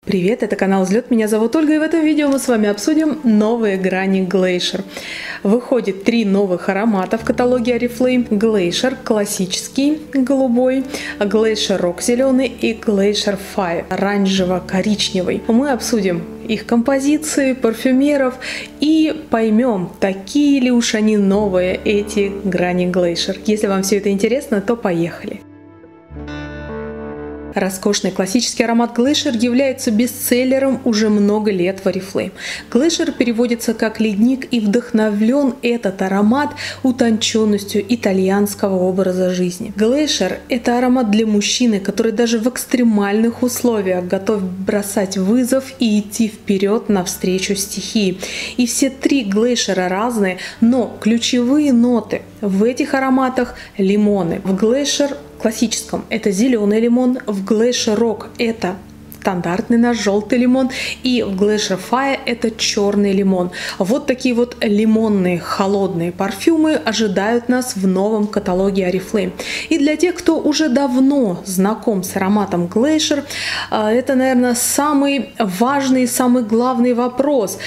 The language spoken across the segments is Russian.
Привет, это канал Взлет, меня зовут Ольга, и в этом видео мы с вами обсудим новые грани Glacier. Выходит 3 новых аромата в каталоге Oriflame: Glacier классический голубой, Glacier Rock зеленый и Glacier Fire оранжево-коричневый. Мы обсудим их композиции, парфюмеров и поймем, такие ли уж они новые, эти грани Glacier. Если вам все это интересно, то поехали! Роскошный классический аромат Glacier является бестселлером уже много лет в Oriflame. Glacier переводится как «ледник», и вдохновлен этот аромат утонченностью итальянского образа жизни. Glacier – это аромат для мужчины, который даже в экстремальных условиях готов бросать вызов и идти вперед навстречу стихии. И все 3 Glacier разные, но ключевые ноты в этих ароматах – лимоны. В Glacier классическом это зеленый лимон, в Glacier Rock это стандартный наш желтый лимон, и в Glacier Fire это черный лимон. Вот такие вот лимонные холодные парфюмы ожидают нас в новом каталоге Oriflame. И для тех, кто уже давно знаком с ароматом Glacier, это, наверное, самый важный, самый главный вопрос.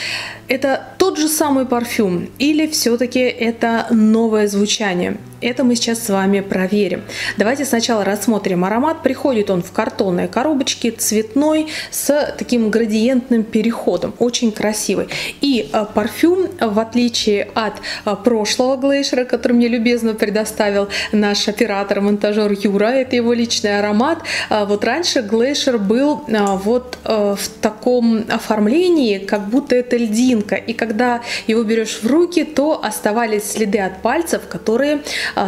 Это тот же самый парфюм или все-таки это новое звучание? Это мы сейчас с вами проверим. Давайте сначала рассмотрим аромат. Приходит он в картонной коробочке, цветной, с таким градиентным переходом. Очень красивый. И парфюм, в отличие от прошлого Glacier, который мне любезно предоставил наш оператор-монтажер Юра, это его личный аромат. Вот раньше Glacier был вот в таком оформлении, как будто это льдинка. И когда его берешь в руки, то оставались следы от пальцев, которые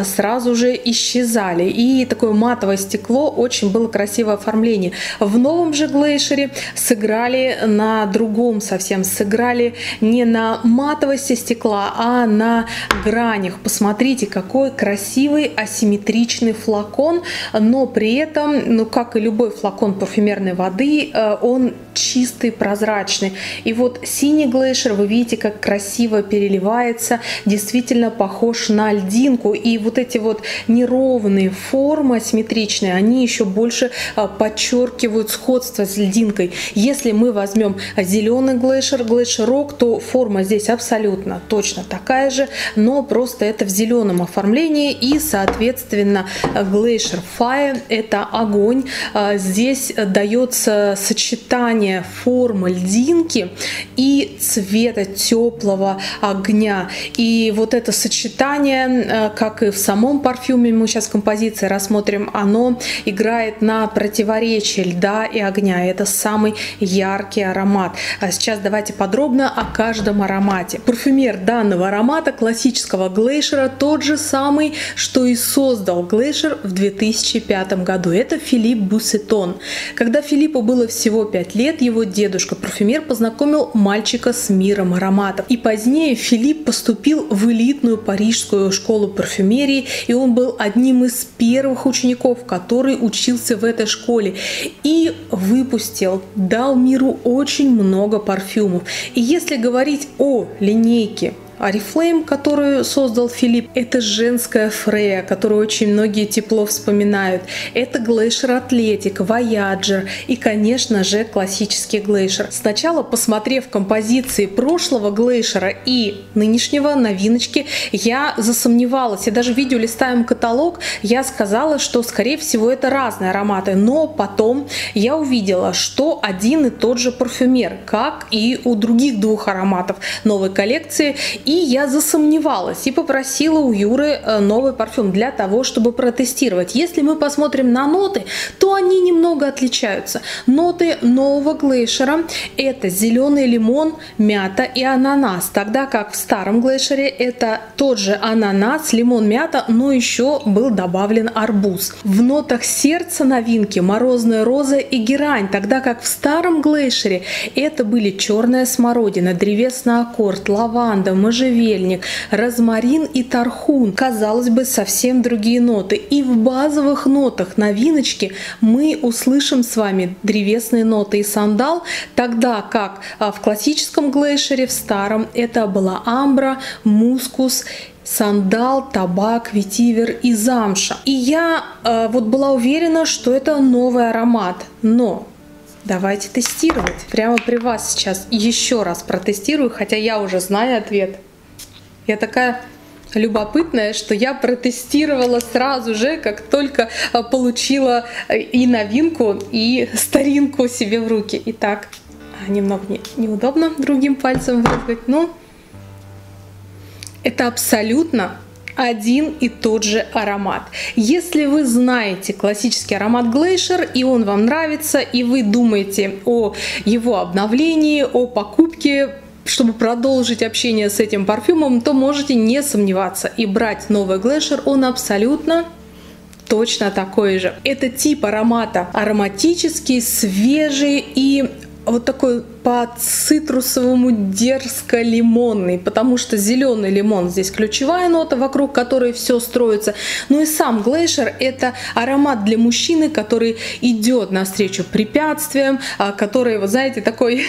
сразу же исчезали. И такое матовое стекло, очень было красивое оформление. В новом же Glacier сыграли на другом совсем. Сыграли не на матовости стекла, а на гранях. Посмотрите, какой красивый асимметричный флакон, но при этом, ну как и любой флакон парфюмерной воды, он чистый, прозрачный. И вот синий Glacier, вы видите, как красиво переливается, действительно похож на льдинку. И вот эти вот неровные формы асимметричные, они еще больше подчеркивают сходство с льдинкой. Если мы возьмем зеленый Glacier, Glacier Rock, то форма здесь абсолютно точно такая же, но просто это в зеленом оформлении. И соответственно Glacier Fire — это огонь. Здесь дается сочетание формы льдинки и цвета теплого огня. И вот это сочетание, как и в самом парфюме, мы сейчас в композиции рассмотрим, оно играет на противоречие льда и огня. Это самый яркий аромат. А сейчас давайте подробно о каждом аромате. Парфюмер данного аромата, классического Glacier, тот же самый, что и создал Glacier в 2005 году. Это Филипп Буссетон. Когда Филиппу было всего 5 лет, его дедушка-парфюмер познакомил мальчика с миром ароматов. И позднее Филипп поступил в элитную парижскую школу парфюмерии, и он был одним из первых учеников, который учился в этой школе, и дал миру очень много парфюмов. И если говорить о линейке Oriflame, которую создал Филипп, это женская Фрея, которую очень многие тепло вспоминают. Это Glacier Athletic, Voyager и, конечно же, классический Glacier. Сначала, посмотрев композиции прошлого Glacier и нынешнего новиночки, я засомневалась. И даже в видео «Листаем каталог» я сказала, что, скорее всего, это разные ароматы. Но потом я увидела, что один и тот же парфюмер, как и у других 2 ароматов новой коллекции. И я засомневалась и попросила у Юры новый парфюм для того, чтобы протестировать. Если мы посмотрим на ноты, то они немного отличаются. Ноты нового Glacier — это зеленый лимон, мята и ананас, тогда как в старом Glacier это тот же ананас, лимон, мята, но еще был добавлен арбуз. В нотах сердца новинки морозная роза и герань, тогда как в старом Glacier это были черная смородина, древесный аккорд, лаванда, можжевельник, розмарин и тархун. Казалось бы, совсем другие ноты. И в базовых нотах новиночки мы услышим с вами древесные ноты и сандал, тогда как в классическом Glacier, в старом, это была амбра, мускус, сандал, табак, ветивер и замша. И я вот была уверена, что это новый аромат, но Давайте тестировать. Прямо при вас сейчас еще раз протестирую, хотя я уже знаю ответ. Я такая любопытная, что я протестировала сразу же, как только получила и новинку, и старинку себе в руки. Итак, немного неудобно другим пальцем брызгать. Ну, это абсолютно один и тот же аромат. Если вы знаете классический аромат Glacier и он вам нравится, и вы думаете о его обновлении, о покупке, чтобы продолжить общение с этим парфюмом, то можете не сомневаться и брать новый Glacier, он абсолютно точно такой же. Это тип аромата ароматический, свежий и вот такой по цитрусовому дерзко-лимонный, потому что зеленый лимон здесь ключевая нота, вокруг которой все строится. Ну и сам Glacier — это аромат для мужчины, который идет навстречу препятствиям, который, вы знаете, такой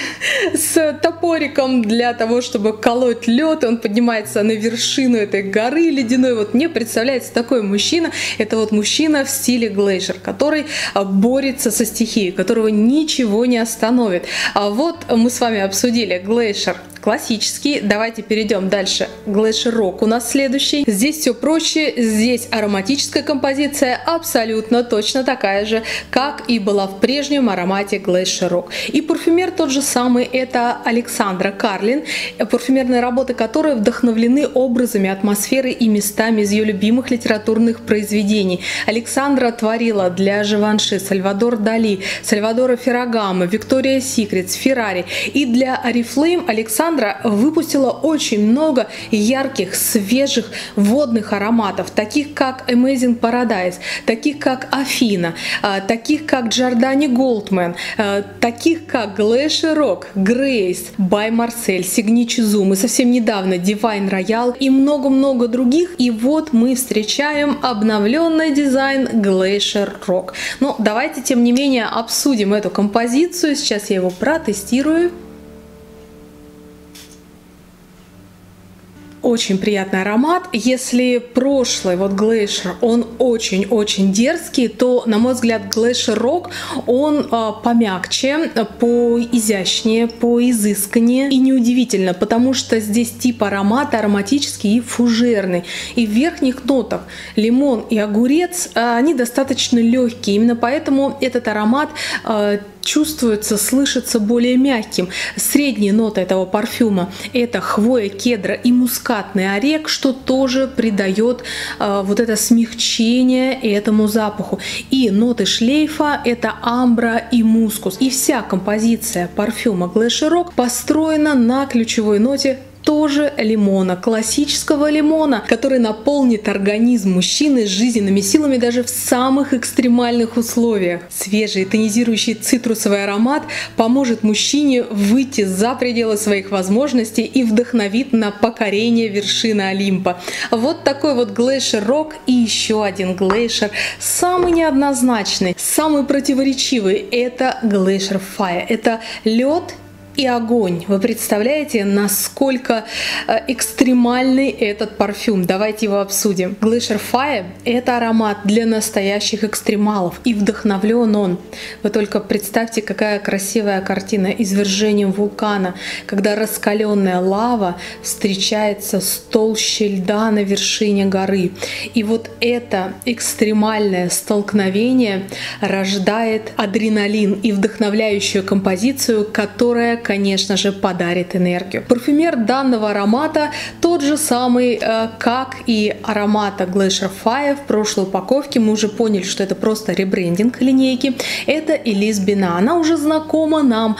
с топориком для того, чтобы колоть лед, он поднимается на вершину этой горы ледяной. Вот мне представляется такой мужчина, это вот мужчина в стиле Glacier, который борется со стихией, которого ничего не остановит. А вот мы с вами обсудили Glacier классический. Давайте перейдем дальше. Glacier Rock у нас следующий. Здесь все проще. Здесь ароматическая композиция абсолютно точно такая же, как и была в прежнем аромате Glacier Rock. И парфюмер тот же самый. Это Александра Карлин, парфюмерные работы которой вдохновлены образами, атмосферой и местами из ее любимых литературных произведений. Александра творила для Живанши, Сальвадор Дали, Сальвадора Феррагамо, Виктория Секретс, Феррари. И для Oriflame Александра выпустила очень много ярких, свежих водных ароматов, таких как Amazing Paradise, таких как Афина, таких как Giordani Goldman, таких как Glacier Rock, Grace, By Marcel, Signature Zoom и совсем недавно Divine Royale и много-много других. И вот мы встречаем обновленный дизайн Glacier Rock. Но давайте, тем не менее, обсудим эту композицию. Сейчас я его протестирую. Очень приятный аромат. Если прошлый вот Glacier, он очень-очень дерзкий, то, на мой взгляд, Glacier Rock, он помягче, поизящнее, поизысканнее. И неудивительно, потому что здесь тип аромата ароматический и фужерный. И в верхних нотах лимон и огурец, они достаточно легкие. Именно поэтому этот аромат чувствуется, слышится более мягким. Средние ноты этого парфюма — это хвоя, кедра и мускатный орех, что тоже придает вот это смягчение этому запаху. И ноты шлейфа — это амбра и мускус. И вся композиция парфюма Glacier Rock построена на ключевой ноте тоже лимона, классического лимона, который наполнит организм мужчины жизненными силами даже в самых экстремальных условиях. Свежий тонизирующий цитрусовый аромат поможет мужчине выйти за пределы своих возможностей и вдохновит на покорение вершины Олимпа. Вот такой вот Glacier Rock и еще один Glacier, самый неоднозначный, самый противоречивый, это Glacier Fire. Это лед и огонь. Вы представляете, насколько экстремальный этот парфюм? Давайте его обсудим. Glacier Fire — это аромат для настоящих экстремалов, и вдохновлен он. Вы только представьте, какая красивая картина извержением вулкана, когда раскаленная лава встречается с толщей льда на вершине горы. И вот это экстремальное столкновение рождает адреналин и вдохновляющую композицию, которая, конечно же, подарит энергию. Парфюмер данного аромата тот же самый, как и аромата Glacier Fire в прошлой упаковке. Мы уже поняли, что это просто ребрендинг линейки. Это Элис Бина. Она уже знакома нам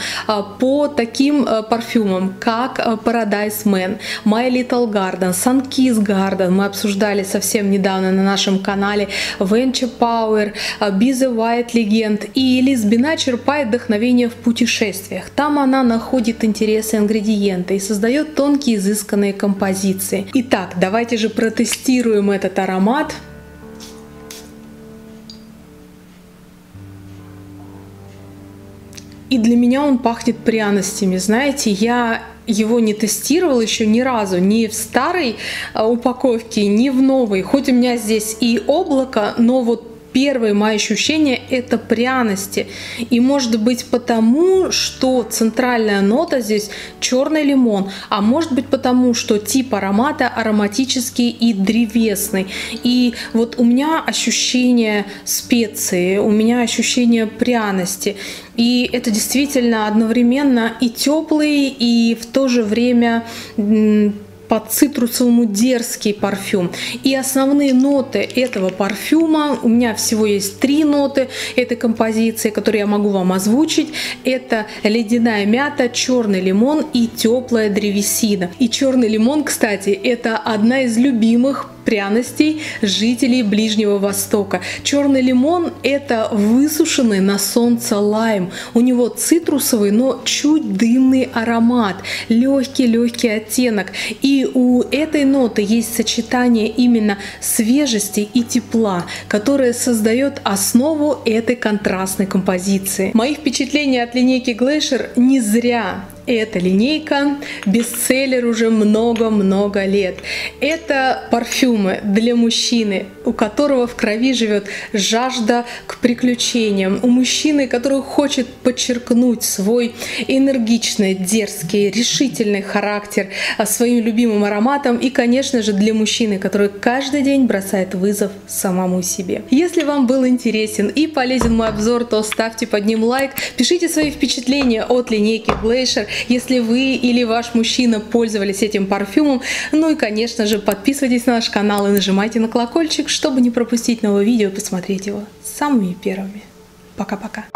по таким парфюмам, как Paradise Man, My Little Garden, Sun Kiss Garden. Мы обсуждали совсем недавно на нашем канале Venture Power, Be the White Legend. И Элис Бина черпает вдохновение в путешествиях. Там она находит интересы ингредиенты и создает тонкие изысканные композиции. Итак, давайте же протестируем этот аромат. И для меня он пахнет пряностями. Знаете, я его не тестировала еще ни разу, ни в старой упаковке, ни в новой. Хоть у меня здесь и облако, но вот первые мои ощущения — это пряности. И может быть потому, что центральная нота здесь черный лимон, а может быть потому, что тип аромата ароматический и древесный. И вот у меня ощущение специи, у меня ощущение пряности. И это действительно одновременно и теплый, и в то же время по цитрусовому дерзкий парфюм. И основные ноты этого парфюма, у меня всего есть 3 ноты этой композиции, которые я могу вам озвучить. Это ледяная мята, черный лимон и теплая древесина. И черный лимон, кстати, это одна из любимых пряностей жителей Ближнего Востока. Черный лимон — это высушенный на солнце лайм. У него цитрусовый, но чуть дымный аромат, легкий оттенок. И у этой ноты есть сочетание именно свежести и тепла, которое создает основу этой контрастной композиции. Мои впечатления от линейки Glacier не зря. Эта линейка бестселлер уже много-много лет. Это парфюмы для мужчины, у которого в крови живет жажда к приключениям, у мужчины, который хочет подчеркнуть свой энергичный, дерзкий, решительный характер своим любимым ароматом, и, конечно же, для мужчины, который каждый день бросает вызов самому себе. Если вам был интересен и полезен мой обзор, то ставьте под ним лайк, пишите свои впечатления от линейки Glacier, если вы или ваш мужчина пользовались этим парфюмом. Ну и, конечно же, подписывайтесь на наш канал и нажимайте на колокольчик, чтобы не пропустить новое видео и посмотреть его самыми первыми. Пока-пока.